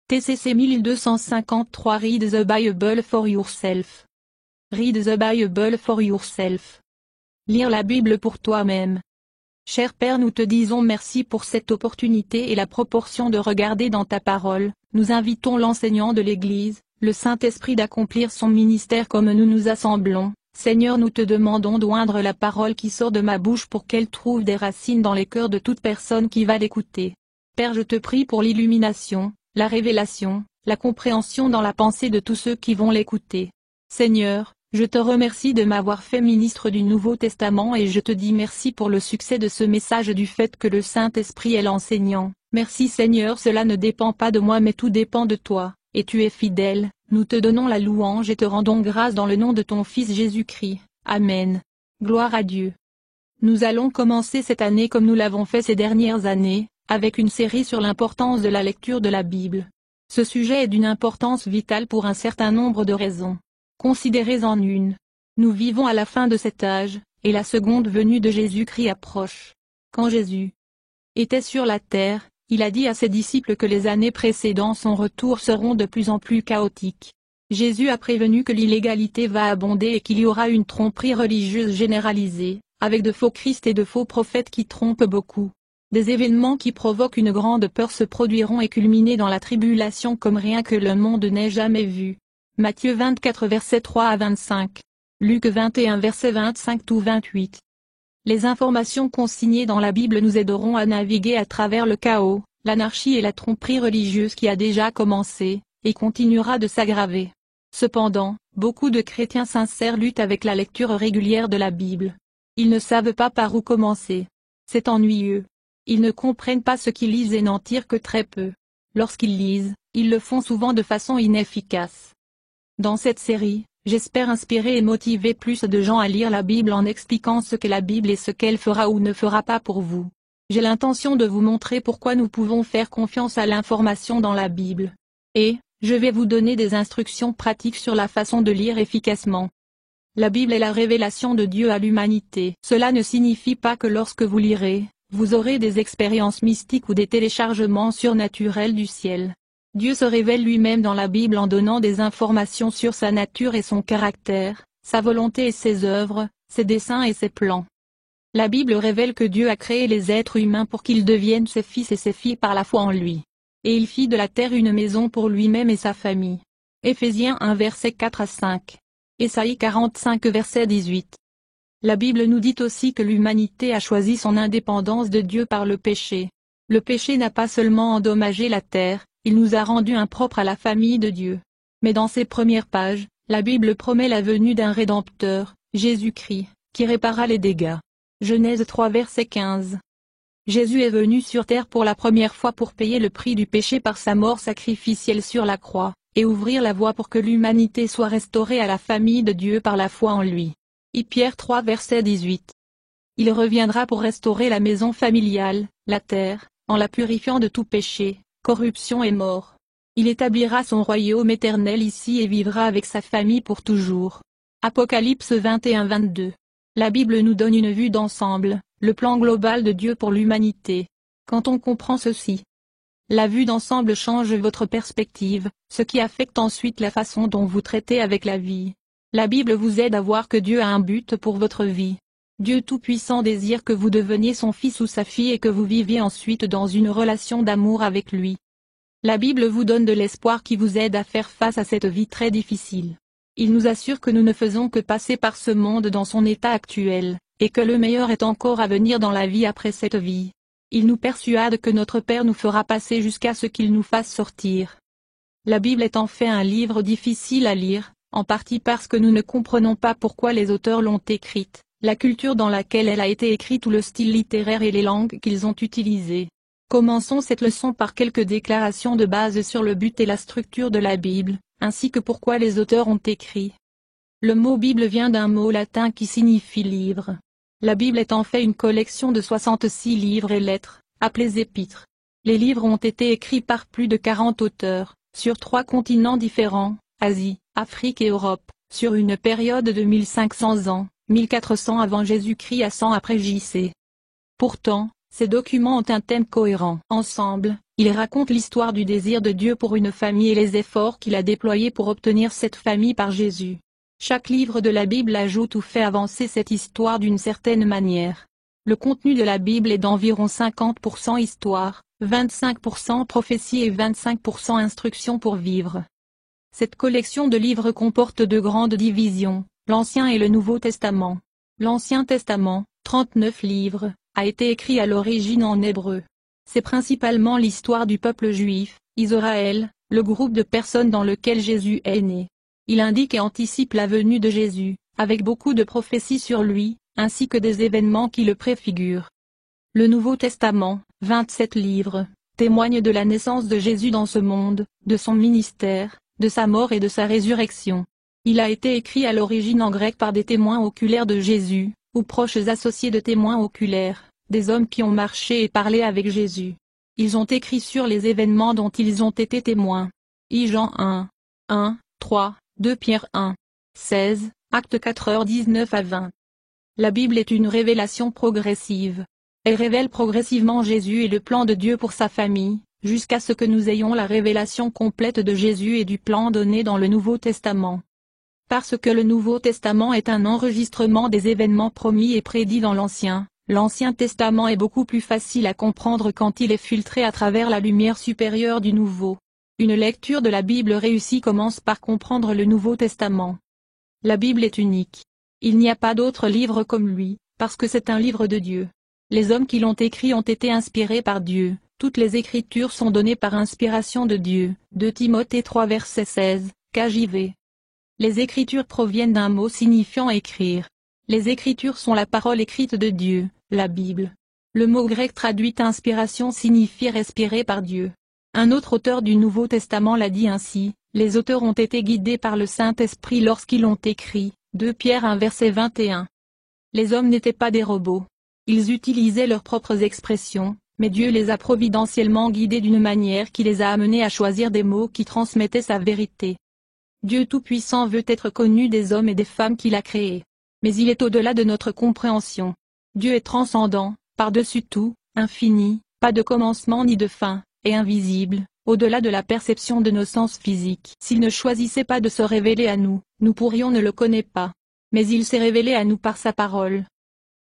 TCC 1253 Read the Bible for yourself. Read the Bible for yourself. Lire la Bible pour toi-même. Cher Père, nous te disons merci pour cette opportunité et la proportion de regarder dans ta parole. Nous invitons l'enseignant de l'Église, le Saint-Esprit d'accomplir son ministère comme nous nous assemblons. Seigneur, nous te demandons d'oindre la parole qui sort de ma bouche pour qu'elle trouve des racines dans les cœurs de toute personne qui va l'écouter. Père, je te prie pour l'illumination, la révélation, la compréhension dans la pensée de tous ceux qui vont l'écouter. Seigneur, je te remercie de m'avoir fait ministre du Nouveau Testament et je te dis merci pour le succès de ce message du fait que le Saint-Esprit est l'enseignant. Merci Seigneur, cela ne dépend pas de moi mais tout dépend de toi, et tu es fidèle. Nous te donnons la louange et te rendons grâce dans le nom de ton Fils Jésus-Christ. Amen. Gloire à Dieu. Nous allons commencer cette année comme nous l'avons fait ces dernières années, avec une série sur l'importance de la lecture de la Bible. Ce sujet est d'une importance vitale pour un certain nombre de raisons. Considérez-en une. Nous vivons à la fin de cet âge, et la seconde venue de Jésus-Christ approche. Quand Jésus était sur la terre, il a dit à ses disciples que les années précédant son retour seront de plus en plus chaotiques. Jésus a prévenu que l'illégalité va abonder et qu'il y aura une tromperie religieuse généralisée, avec de faux Christ et de faux prophètes qui trompent beaucoup. Des événements qui provoquent une grande peur se produiront et culminer dans la tribulation comme rien que le monde n'ait jamais vu. Matthieu 24 versets 3 à 25. Luc 21 versets 25-28. Les informations consignées dans la Bible nous aideront à naviguer à travers le chaos, l'anarchie et la tromperie religieuse qui a déjà commencé, et continuera de s'aggraver. Cependant, beaucoup de chrétiens sincères luttent avec la lecture régulière de la Bible. Ils ne savent pas par où commencer. C'est ennuyeux. Ils ne comprennent pas ce qu'ils lisent et n'en tirent que très peu. Lorsqu'ils lisent, ils le font souvent de façon inefficace. Dans cette série, j'espère inspirer et motiver plus de gens à lire la Bible en expliquant ce qu'est la Bible et ce qu'elle fera ou ne fera pas pour vous. J'ai l'intention de vous montrer pourquoi nous pouvons faire confiance à l'information dans la Bible. Et, je vais vous donner des instructions pratiques sur la façon de lire efficacement. La Bible est la révélation de Dieu à l'humanité. Cela ne signifie pas que lorsque vous lirez, vous aurez des expériences mystiques ou des téléchargements surnaturels du ciel. Dieu se révèle lui-même dans la Bible en donnant des informations sur sa nature et son caractère, sa volonté et ses œuvres, ses desseins et ses plans. La Bible révèle que Dieu a créé les êtres humains pour qu'ils deviennent ses fils et ses filles par la foi en lui. Et il fit de la terre une maison pour lui-même et sa famille. Éphésiens 1 versets 4 à 5. Ésaïe 45 verset 18. La Bible nous dit aussi que l'humanité a choisi son indépendance de Dieu par le péché. Le péché n'a pas seulement endommagé la terre, il nous a rendus impropres à la famille de Dieu. Mais dans ses premières pages, la Bible promet la venue d'un Rédempteur, Jésus-Christ, qui répara les dégâts. Genèse 3 verset 15. Jésus est venu sur terre pour la première fois pour payer le prix du péché par sa mort sacrificielle sur la croix, et ouvrir la voie pour que l'humanité soit restaurée à la famille de Dieu par la foi en lui. Pierre 3 verset 18. Il reviendra pour restaurer la maison familiale, la terre, en la purifiant de tout péché, corruption et mort. Il établira son royaume éternel ici et vivra avec sa famille pour toujours. Apocalypse 21-22. La Bible nous donne une vue d'ensemble, le plan global de Dieu pour l'humanité. Quand on comprend ceci, la vue d'ensemble change votre perspective, ce qui affecte ensuite la façon dont vous traitez avec la vie. La Bible vous aide à voir que Dieu a un but pour votre vie. Dieu Tout-Puissant désire que vous deveniez son fils ou sa fille et que vous viviez ensuite dans une relation d'amour avec lui. La Bible vous donne de l'espoir qui vous aide à faire face à cette vie très difficile. Il nous assure que nous ne faisons que passer par ce monde dans son état actuel, et que le meilleur est encore à venir dans la vie après cette vie. Il nous persuade que notre Père nous fera passer jusqu'à ce qu'il nous fasse sortir. La Bible est en fait un livre difficile à lire, en partie parce que nous ne comprenons pas pourquoi les auteurs l'ont écrite, la culture dans laquelle elle a été écrite ou le style littéraire et les langues qu'ils ont utilisées. Commençons cette leçon par quelques déclarations de base sur le but et la structure de la Bible, ainsi que pourquoi les auteurs ont écrit. Le mot Bible vient d'un mot latin qui signifie livre. La Bible est en fait une collection de 66 livres et lettres, appelés épîtres. Les livres ont été écrits par plus de 40 auteurs, sur 3 continents différents, Asie, Afrique et Europe, sur une période de 1500 ans, 1400 avant Jésus-Christ à 100 après J.C. Pourtant, ces documents ont un thème cohérent. Ensemble, Il raconte l'histoire du désir de Dieu pour une famille et les efforts qu'il a déployés pour obtenir cette famille par Jésus. Chaque livre de la Bible ajoute ou fait avancer cette histoire d'une certaine manière. Le contenu de la Bible est d'environ 50% histoire, 25% prophétie et 25% instruction pour vivre. Cette collection de livres comporte deux grandes divisions, l'Ancien et le Nouveau Testament. L'Ancien Testament, 39 livres, a été écrit à l'origine en hébreu. C'est principalement l'histoire du peuple juif, Israël, le groupe de personnes dans lequel Jésus est né. Il indique et anticipe la venue de Jésus, avec beaucoup de prophéties sur lui, ainsi que des événements qui le préfigurent. Le Nouveau Testament, 27 livres, témoigne de la naissance de Jésus dans ce monde, de son ministère, de sa mort et de sa résurrection. Il a été écrit à l'origine en grec par des témoins oculaires de Jésus, ou proches associés de témoins oculaires, des hommes qui ont marché et parlé avec Jésus. Ils ont écrit sur les événements dont ils ont été témoins. Jean 1, 3, 2 Pierre 1, 16, Actes 4h19 à 20. La Bible est une révélation progressive. Elle révèle progressivement Jésus et le plan de Dieu pour sa famille, jusqu'à ce que nous ayons la révélation complète de Jésus et du plan donné dans le Nouveau Testament. Parce que le Nouveau Testament est un enregistrement des événements promis et prédits dans l'Ancien Testament est beaucoup plus facile à comprendre quand il est filtré à travers la lumière supérieure du Nouveau. Une lecture de la Bible réussie commence par comprendre le Nouveau Testament. La Bible est unique. Il n'y a pas d'autre livre comme lui, parce que c'est un livre de Dieu. Les hommes qui l'ont écrit ont été inspirés par Dieu, toutes les Écritures sont données par inspiration de Dieu. 2 Timothée 3 verset 16, KJV. Les Écritures proviennent d'un mot signifiant écrire. Les Écritures sont la parole écrite de Dieu, la Bible. Le mot grec traduit inspiration signifie respirer par Dieu. Un autre auteur du Nouveau Testament l'a dit ainsi, les auteurs ont été guidés par le Saint-Esprit lorsqu'ils l'ont écrit. 2 Pierre 1 verset 21. Les hommes n'étaient pas des robots. Ils utilisaient leurs propres expressions, mais Dieu les a providentiellement guidés d'une manière qui les a amenés à choisir des mots qui transmettaient sa vérité. Dieu Tout-Puissant veut être connu des hommes et des femmes qu'il a créés. Mais il est au-delà de notre compréhension. Dieu est transcendant, par-dessus tout, infini, pas de commencement ni de fin, et invisible, au-delà de la perception de nos sens physiques. S'il ne choisissait pas de se révéler à nous, nous pourrions ne le connaître pas. Mais il s'est révélé à nous par sa parole.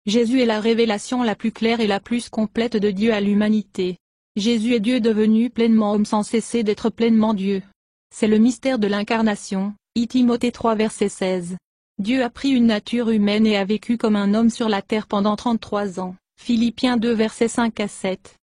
Jésus est la révélation la plus claire et la plus complète de Dieu à l'humanité. Jésus est Dieu devenu pleinement homme sans cesser d'être pleinement Dieu. C'est le mystère de l'incarnation, Timothée 3 verset 16. Dieu a pris une nature humaine et a vécu comme un homme sur la terre pendant 33 ans, Philippiens 2 versets 5 à 7.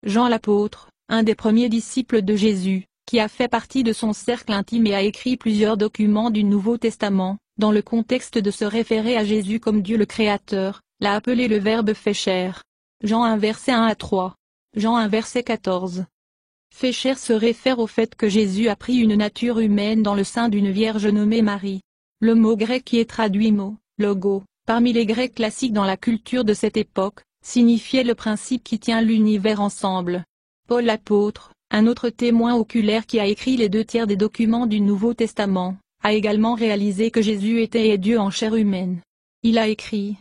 Jean l'apôtre, un des premiers disciples de Jésus, qui a fait partie de son cercle intime et a écrit plusieurs documents du Nouveau Testament, dans le contexte de se référer à Jésus comme Dieu le Créateur, l'a appelé le Verbe fait chair. Jean 1 verset 1 à 3. Jean 1 verset 14. Fait chair se réfère au fait que Jésus a pris une nature humaine dans le sein d'une vierge nommée Marie. Le mot grec qui est traduit mot, logo, parmi les Grecs classiques dans la culture de cette époque, signifiait le principe qui tient l'univers ensemble. Paul l'apôtre, un autre témoin oculaire qui a écrit les 2 tiers des documents du Nouveau Testament, a également réalisé que Jésus était et est Dieu en chair humaine. Il a écrit,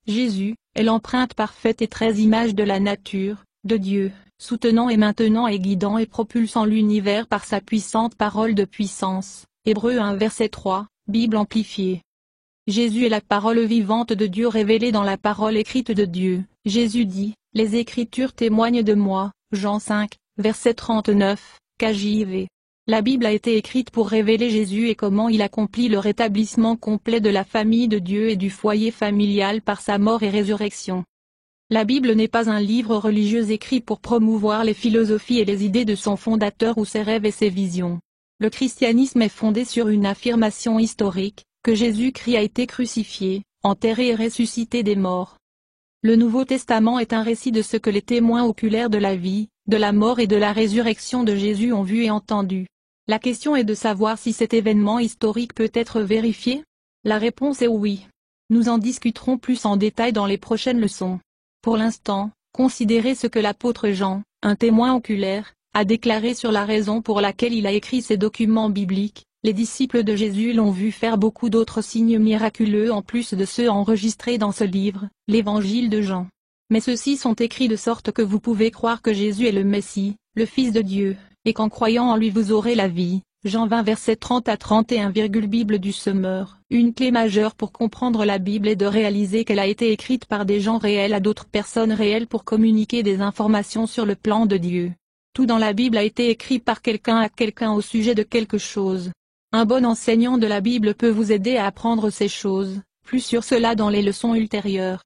Jésus, est l'empreinte parfaite et très image de la nature, de Dieu, soutenant et maintenant et guidant et propulsant l'univers par sa puissante parole de puissance. Hébreux 1 verset 3, Bible amplifiée. Jésus est la parole vivante de Dieu révélée dans la parole écrite de Dieu. Jésus dit, les Écritures témoignent de moi, Jean 5, verset 39, KJV. La Bible a été écrite pour révéler Jésus et comment il accomplit le rétablissement complet de la famille de Dieu et du foyer familial par sa mort et résurrection. La Bible n'est pas un livre religieux écrit pour promouvoir les philosophies et les idées de son fondateur ou ses rêves et ses visions. Le christianisme est fondé sur une affirmation historique, que Jésus-Christ a été crucifié, enterré et ressuscité des morts. Le Nouveau Testament est un récit de ce que les témoins oculaires de la vie, de la mort et de la résurrection de Jésus ont vu et entendu. La question est de savoir si cet événement historique peut être vérifié. La réponse est oui. Nous en discuterons plus en détail dans les prochaines leçons. Pour l'instant, considérez ce que l'apôtre Jean, un témoin oculaire, a déclaré sur la raison pour laquelle il a écrit ces documents bibliques. Les disciples de Jésus l'ont vu faire beaucoup d'autres signes miraculeux en plus de ceux enregistrés dans ce livre, l'Évangile de Jean. Mais ceux-ci sont écrits de sorte que vous pouvez croire que Jésus est le Messie, le Fils de Dieu, et qu'en croyant en lui vous aurez la vie. Jean 20 versets 30 à 31. Bible du Semeur. Une clé majeure pour comprendre la Bible est de réaliser qu'elle a été écrite par des gens réels à d'autres personnes réelles pour communiquer des informations sur le plan de Dieu. Tout dans la Bible a été écrit par quelqu'un à quelqu'un au sujet de quelque chose. Un bon enseignant de la Bible peut vous aider à apprendre ces choses, plus sur cela dans les leçons ultérieures.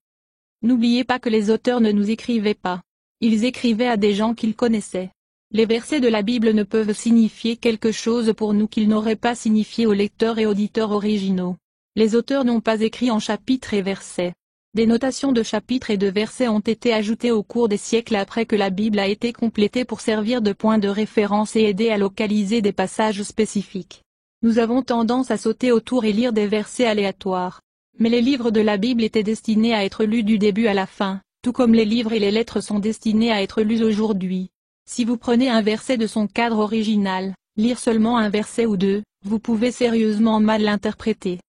N'oubliez pas que les auteurs ne nous écrivaient pas. Ils écrivaient à des gens qu'ils connaissaient. Les versets de la Bible ne peuvent signifier quelque chose pour nous qu'ils n'auraient pas signifié aux lecteurs et auditeurs originaux. Les auteurs n'ont pas écrit en chapitres et versets. Des notations de chapitres et de versets ont été ajoutées au cours des siècles après que la Bible a été complétée pour servir de point de référence et aider à localiser des passages spécifiques. Nous avons tendance à sauter autour et lire des versets aléatoires. Mais les livres de la Bible étaient destinés à être lus du début à la fin, tout comme les livres et les lettres sont destinés à être lus aujourd'hui. Si vous prenez un verset de son cadre original, lire seulement un verset ou deux, vous pouvez sérieusement mal l'interpréter.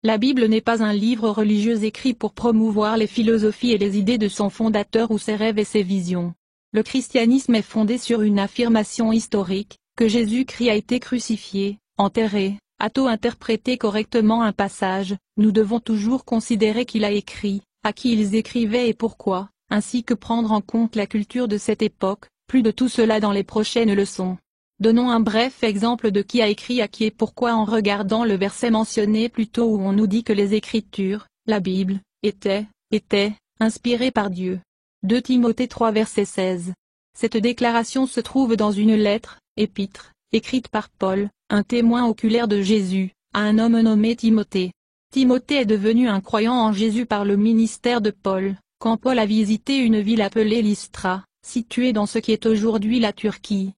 La Bible n'est pas un livre religieux écrit pour promouvoir les philosophies et les idées de son fondateur ou ses rêves et ses visions. Le christianisme est fondé sur une affirmation historique, que Jésus-Christ a été crucifié, enterré. A-t-on interprété correctement un passage, nous devons toujours considérer qu'il a écrit, à qui ils écrivaient et pourquoi, ainsi que prendre en compte la culture de cette époque. Plus de tout cela dans les prochaines leçons. Donnons un bref exemple de qui a écrit à qui et pourquoi en regardant le verset mentionné plus tôt où on nous dit que les Écritures, la Bible, étaient inspirées par Dieu. 2 Timothée 3 verset 16. Cette déclaration se trouve dans une lettre, épître, écrite par Paul, un témoin oculaire de Jésus, à un homme nommé Timothée. Timothée est devenu un croyant en Jésus par le ministère de Paul, quand Paul a visité une ville appelée Lystra, située dans ce qui est aujourd'hui la Turquie.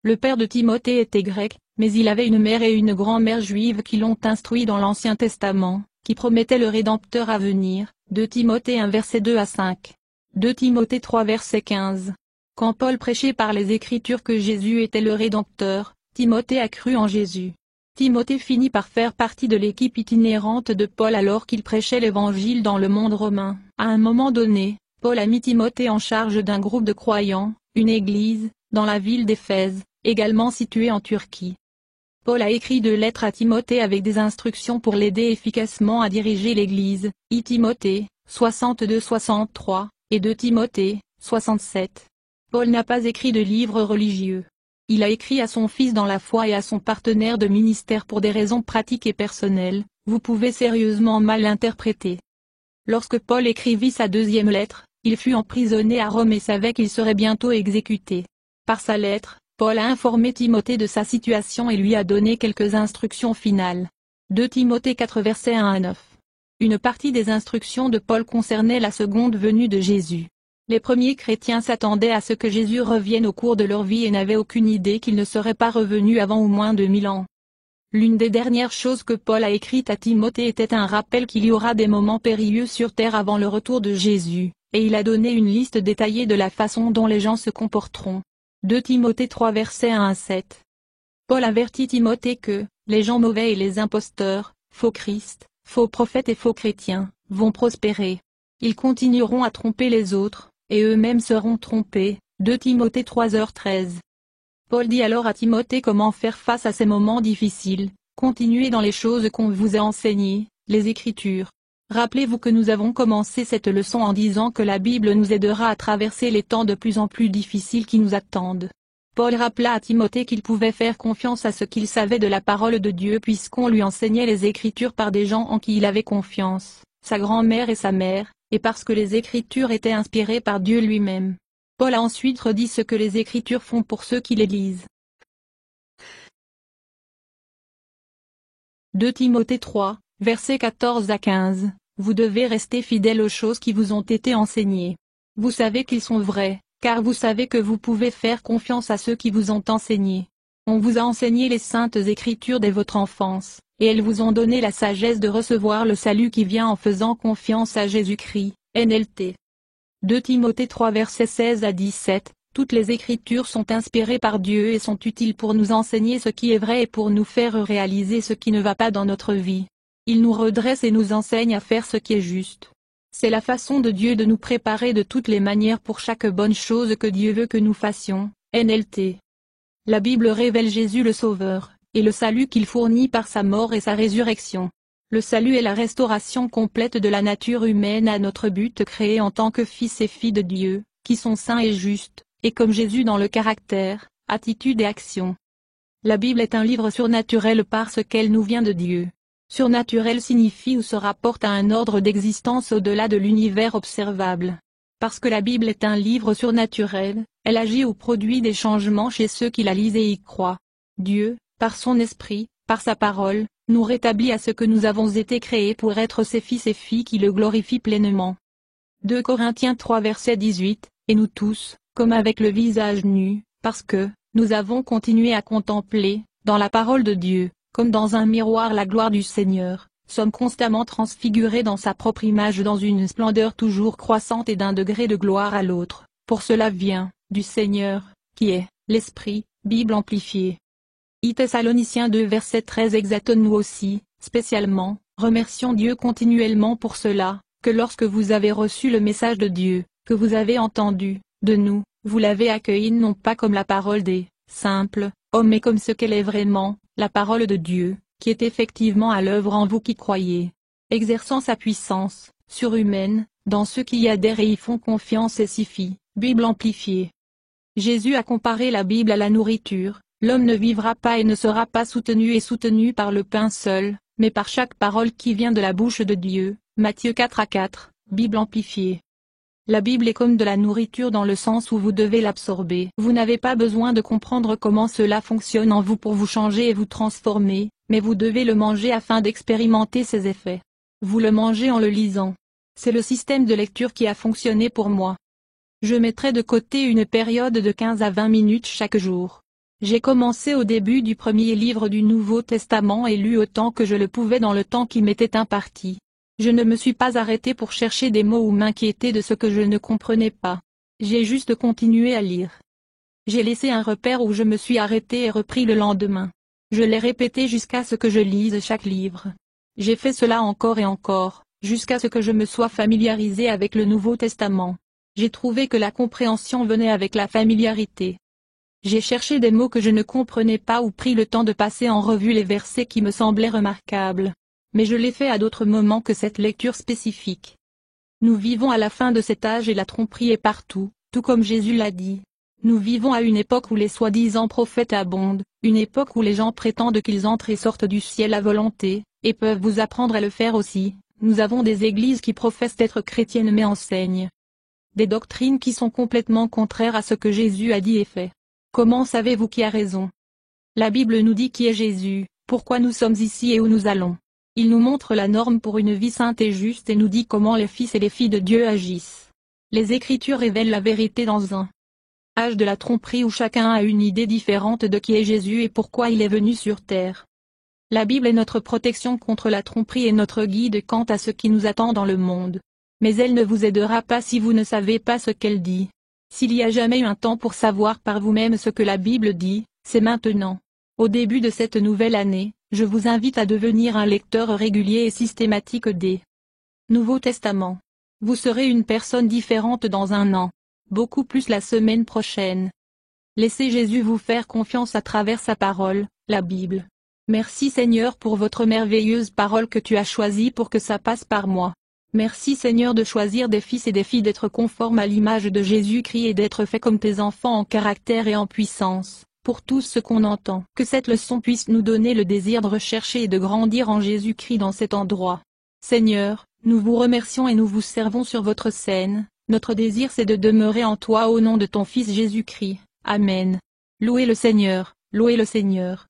Le père de Timothée était grec, mais il avait une mère et une grand-mère juives qui l'ont instruit dans l'Ancien Testament, qui promettait le Rédempteur à venir. 2 Timothée 1 verset 2 à 5. 2 Timothée 3 verset 15. Quand Paul prêchait par les Écritures que Jésus était le Rédempteur, Timothée a cru en Jésus. Timothée finit par faire partie de l'équipe itinérante de Paul alors qu'il prêchait l'Évangile dans le monde romain. À un moment donné, Paul a mis Timothée en charge d'un groupe de croyants, une église, dans la ville d'Éphèse, également située en Turquie. Paul a écrit 2 lettres à Timothée avec des instructions pour l'aider efficacement à diriger l'église, Timothée, 62-63, et 2 Timothée, 67. Paul n'a pas écrit de livre religieux. Il a écrit à son fils dans la foi et à son partenaire de ministère pour des raisons pratiques et personnelles, vous pouvez sérieusement mal l'interpréter. Lorsque Paul écrivit sa 2e lettre, il fut emprisonné à Rome et savait qu'il serait bientôt exécuté. Par sa lettre, Paul a informé Timothée de sa situation et lui a donné quelques instructions finales. 2 Timothée 4 versets 1 à 9. Une partie des instructions de Paul concernait la seconde venue de Jésus. Les premiers chrétiens s'attendaient à ce que Jésus revienne au cours de leur vie et n'avaient aucune idée qu'il ne serait pas revenu avant au moins 2000 ans. L'une des dernières choses que Paul a écrites à Timothée était un rappel qu'il y aura des moments périlleux sur terre avant le retour de Jésus, et il a donné une liste détaillée de la façon dont les gens se comporteront. 2 Timothée 3 versets 1 à 7. Paul avertit Timothée que, les gens mauvais et les imposteurs, faux Christ, faux prophètes et faux chrétiens, vont prospérer. Ils continueront à tromper les autres, et eux-mêmes seront trompés. 2 Timothée 3h13. Paul dit alors à Timothée comment faire face à ces moments difficiles, continuez dans les choses qu'on vous a enseignées, les Écritures. Rappelez-vous que nous avons commencé cette leçon en disant que la Bible nous aidera à traverser les temps de plus en plus difficiles qui nous attendent. Paul rappela à Timothée qu'il pouvait faire confiance à ce qu'il savait de la parole de Dieu puisqu'on lui enseignait les Écritures par des gens en qui il avait confiance, sa grand-mère et sa mère, et parce que les Écritures étaient inspirées par Dieu lui-même. Paul a ensuite redit ce que les Écritures font pour ceux qui les lisent. 2 Timothée 3, versets 14 à 15, vous devez rester fidèles aux choses qui vous ont été enseignées. Vous savez qu'ils sont vrais, car vous savez que vous pouvez faire confiance à ceux qui vous ont enseigné. On vous a enseigné les saintes Écritures dès votre enfance, et elles vous ont donné la sagesse de recevoir le salut qui vient en faisant confiance à Jésus-Christ, NLT. 2 Timothée 3 versets 16 à 17, toutes les Écritures sont inspirées par Dieu et sont utiles pour nous enseigner ce qui est vrai et pour nous faire réaliser ce qui ne va pas dans notre vie. Il nous redresse et nous enseigne à faire ce qui est juste. C'est la façon de Dieu de nous préparer de toutes les manières pour chaque bonne chose que Dieu veut que nous fassions. NLT. La Bible révèle Jésus le Sauveur, et le salut qu'il fournit par sa mort et sa résurrection. Le salut est la restauration complète de la nature humaine à notre but créé en tant que fils et filles de Dieu, qui sont saints et justes, et comme Jésus dans le caractère, attitude et action. La Bible est un livre surnaturel parce qu'elle nous vient de Dieu. Surnaturel signifie ou se rapporte à un ordre d'existence au-delà de l'univers observable. Parce que la Bible est un livre surnaturel, elle agit ou produit des changements chez ceux qui la lisent et y croient. Dieu, par son esprit, par sa parole, nous rétablit à ce que nous avons été créés pour être ses fils et filles qui le glorifient pleinement. 2 Corinthiens 3 verset 18, et nous tous, comme avec le visage nu, parce que, nous avons continué à contempler, dans la parole de Dieu, comme dans un miroir la gloire du Seigneur, sommes constamment transfigurés dans sa propre image dans une splendeur toujours croissante et d'un degré de gloire à l'autre, pour cela vient, du Seigneur, qui est, l'Esprit. Bible amplifiée. Thessaloniciens 2 verset 13. Exaltons-nous aussi, spécialement, remercions Dieu continuellement pour cela, que lorsque vous avez reçu le message de Dieu, que vous avez entendu, de nous, vous l'avez accueilli non pas comme la parole des simples hommes mais comme ce qu'elle est vraiment, la parole de Dieu, qui est effectivement à l'œuvre en vous qui croyez, exerçant sa puissance, surhumaine, dans ceux qui y adhèrent et y font confiance et s'y fient. Bible amplifiée. Jésus a comparé la Bible à la nourriture. L'homme ne vivra pas et ne sera pas soutenu par le pain seul, mais par chaque parole qui vient de la bouche de Dieu. Matthieu 4:4, Bible amplifiée. La Bible est comme de la nourriture dans le sens où vous devez l'absorber. Vous n'avez pas besoin de comprendre comment cela fonctionne en vous pour vous changer et vous transformer, mais vous devez le manger afin d'expérimenter ses effets. Vous le mangez en le lisant. C'est le système de lecture qui a fonctionné pour moi. Je mettrai de côté une période de 15 à 20 minutes chaque jour. J'ai commencé au début du premier livre du Nouveau Testament et lu autant que je le pouvais dans le temps qui m'était imparti. Je ne me suis pas arrêté pour chercher des mots ou m'inquiéter de ce que je ne comprenais pas. J'ai juste continué à lire. J'ai laissé un repère où je me suis arrêté et repris le lendemain. Je l'ai répété jusqu'à ce que je lise chaque livre. J'ai fait cela encore et encore, jusqu'à ce que je me sois familiarisé avec le Nouveau Testament. J'ai trouvé que la compréhension venait avec la familiarité. J'ai cherché des mots que je ne comprenais pas ou pris le temps de passer en revue les versets qui me semblaient remarquables. Mais je l'ai fait à d'autres moments que cette lecture spécifique. Nous vivons à la fin de cet âge et la tromperie est partout, tout comme Jésus l'a dit. Nous vivons à une époque où les soi-disant prophètes abondent, une époque où les gens prétendent qu'ils entrent et sortent du ciel à volonté, et peuvent vous apprendre à le faire aussi. Nous avons des églises qui professent être chrétiennes mais enseignent des doctrines qui sont complètement contraires à ce que Jésus a dit et fait. Comment savez-vous qui a raison? La Bible nous dit qui est Jésus, pourquoi nous sommes ici et où nous allons. Il nous montre la norme pour une vie sainte et juste et nous dit comment les fils et les filles de Dieu agissent. Les Écritures révèlent la vérité dans un âge de la tromperie où chacun a une idée différente de qui est Jésus et pourquoi il est venu sur terre. La Bible est notre protection contre la tromperie et notre guide quant à ce qui nous attend dans le monde. Mais elle ne vous aidera pas si vous ne savez pas ce qu'elle dit. S'il y a jamais eu un temps pour savoir par vous-même ce que la Bible dit, c'est maintenant. Au début de cette nouvelle année, je vous invite à devenir un lecteur régulier et systématique des Nouveaux Testaments. Vous serez une personne différente dans un an. Beaucoup plus la semaine prochaine. Laissez Jésus vous faire confiance à travers sa parole, la Bible. Merci Seigneur pour votre merveilleuse parole que tu as choisie pour que ça passe par moi. Merci Seigneur de choisir des fils et des filles d'être conformes à l'image de Jésus-Christ et d'être faits comme tes enfants en caractère et en puissance, pour tout ce qu'on entend. Que cette leçon puisse nous donner le désir de rechercher et de grandir en Jésus-Christ dans cet endroit. Seigneur, nous vous remercions et nous vous servons sur votre scène, notre désir c'est de demeurer en toi au nom de ton Fils Jésus-Christ. Amen. Louez le Seigneur, louez le Seigneur.